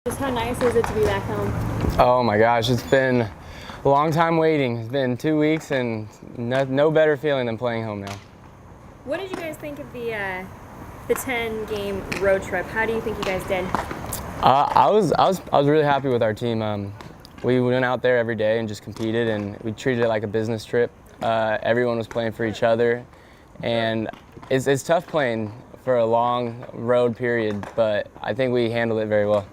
Just how nice is it to be back home? Oh my gosh, it's been a long time waiting. It's been 2 weeks and no better feeling than playing home now. What did you guys think of the 10-game road trip? How do you think you guys did? I was really happy with our team. We went out there every day and just competed, and we treated it like a business trip. Everyone was playing for each other, and it's tough playing for a long road period, but I think we handled it very well.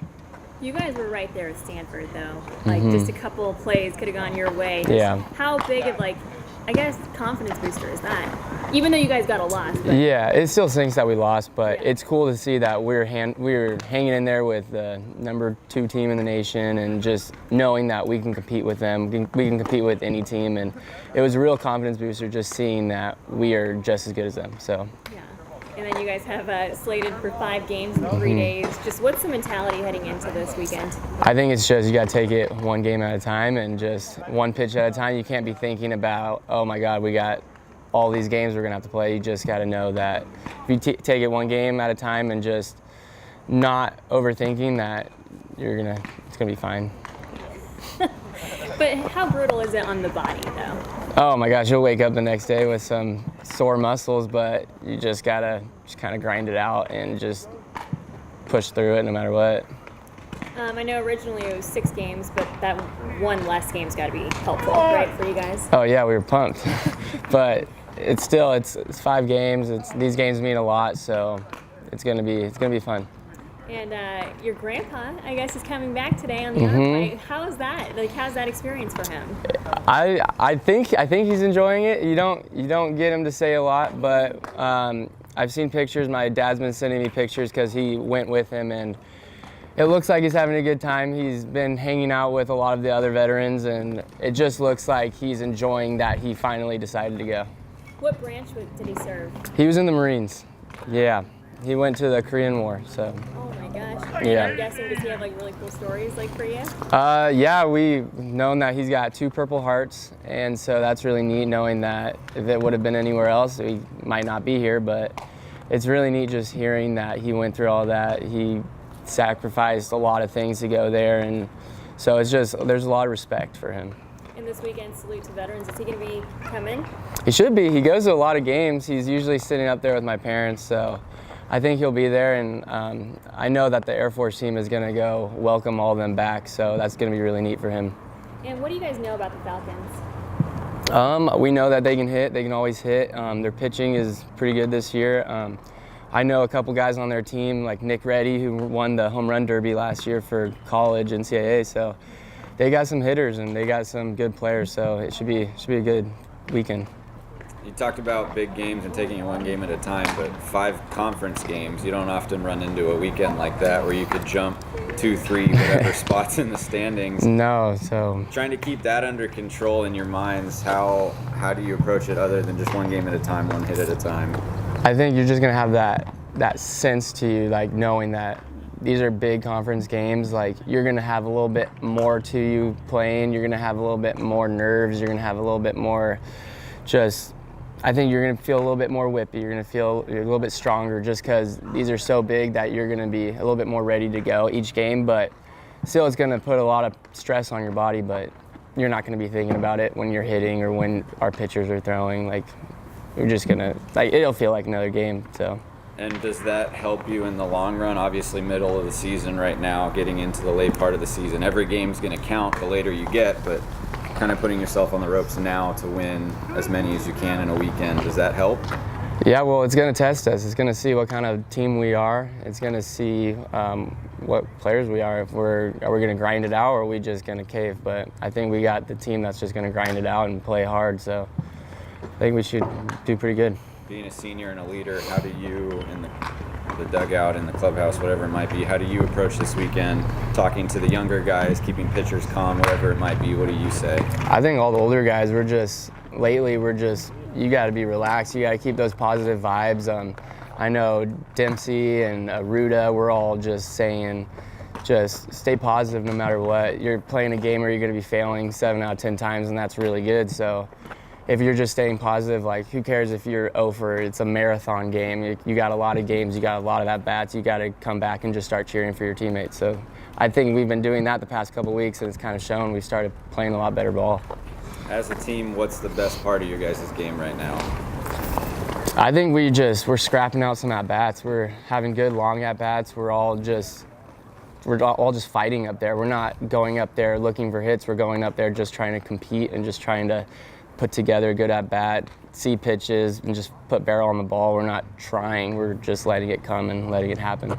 You guys were right there at Stanford, though. Like, just a couple of plays could have gone your way. Yeah. How big of, I guess, confidence booster is that? Even though you guys got a loss. But. Yeah, it still stinks that we lost, but it's cool to see that we're hanging in there with the number 2 team in the nation, and just knowing that we can compete with them. We can compete with any team, and it was a real confidence booster just seeing that we are just as good as them. So. Yeah. And then you guys have slated for 5 games in 3 days. Just what's the mentality heading into this weekend? I think it's just you got to take it one game at a time and just one pitch at a time. You can't be thinking about, oh my God, we got all these games we're going to have to play. You just got to know that if you take it one game at a time and just not overthinking that, it's going to be fine. But how brutal is it on the body, though? Oh my gosh, you'll wake up the next day with some sore muscles, but you just gotta kind of grind it out and just push through it no matter what. I know originally it was 6 games, but that one less game's got to be helpful, right, for you guys? Oh yeah, we were pumped, but it's 5 games. These games mean a lot, so it's gonna be fun. And your grandpa, I guess, is coming back today on the other play. How is that? How's that experience for him? I think he's enjoying it. You don't get him to say a lot, but I've seen pictures. My dad's been sending me pictures because he went with him, and it looks like he's having a good time. He's been hanging out with a lot of the other veterans, and it just looks like he's enjoying that he finally decided to go. What branch did he serve? He was in the Marines. Yeah, he went to the Korean War. So. Oh my gosh. Yeah. And I'm guessing, does he have really cool stories for you? Yeah, we've known that he's got 2 Purple Hearts, and so that's really neat knowing that if it would have been anywhere else, he might not be here, but it's really neat just hearing that he went through all that. He sacrificed a lot of things to go there, and so there's a lot of respect for him. And this weekend, salute to veterans. Is he going to be coming? He should be. He goes to a lot of games. He's usually sitting up there with my parents, so I think he'll be there, and I know that the Air Force team is going to go welcome all of them back, so that's going to be really neat for him. And what do you guys know about the Falcons? We know that they can hit. They can always hit. Their pitching is pretty good this year. I know a couple guys on their team, like Nick Reddy, who won the home run derby last year for college and NCAA, so they got some hitters and they got some good players, so it should be a good weekend. You talked about big games and taking it one game at a time, but 5 conference games, you don't often run into a weekend like that where you could jump 2, 3, whatever spots in the standings. No, so trying to keep that under control in your minds, how do you approach it other than just one game at a time, one hit at a time? I think you're just gonna have that sense to you, knowing that these are big conference games. You're gonna have a little bit more to you playing. You're gonna have a little bit more nerves. You're gonna have a little bit more I think you're going to feel a little bit more whippy. You're going to feel a little bit stronger just because these are so big that you're going to be a little bit more ready to go each game. But still, it's going to put a lot of stress on your body, but you're not going to be thinking about it when you're hitting or when our pitchers are throwing. You're just going to, it'll feel like another game. So. And does that help you in the long run? Obviously, middle of the season right now, getting into the late part of the season. Every game's going to count the later you get, but kind of putting yourself on the ropes now to win as many as you can in a weekend. Does that help? Yeah, well, it's going to test us. It's going to see what kind of team we are. It's going to see what players we are. Are we going to grind it out or are we just going to cave? But I think we got the team that's just going to grind it out and play hard. So I think we should do pretty good. Being a senior and a leader, how do you, in the dugout, in the clubhouse, whatever it might be, how do you approach this weekend, talking to the younger guys, keeping pitchers calm, whatever it might be? What do you say? I think all the older guys, you got to be relaxed. You got to keep those positive vibes. I know Dempsey and Ruda, we're all just saying, just stay positive no matter what. You're playing a game where you're going to be failing 7 out of 10 times, and that's really good. So if you're just staying positive, who cares if you're 0 for, it's a marathon game. You got a lot of games, you got a lot of at-bats, you got to come back and just start cheering for your teammates. So I think we've been doing that the past couple weeks, and it's kind of shown. We started playing a lot better ball. As a team, what's the best part of your guys' game right now? I think we're scrapping out some at-bats. We're having good long at-bats. We're all just fighting up there. We're not going up there looking for hits. We're going up there just trying to compete and just trying to put together a good at-bat, see pitches, and just put barrel on the ball. We're not trying. We're just letting it come and letting it happen.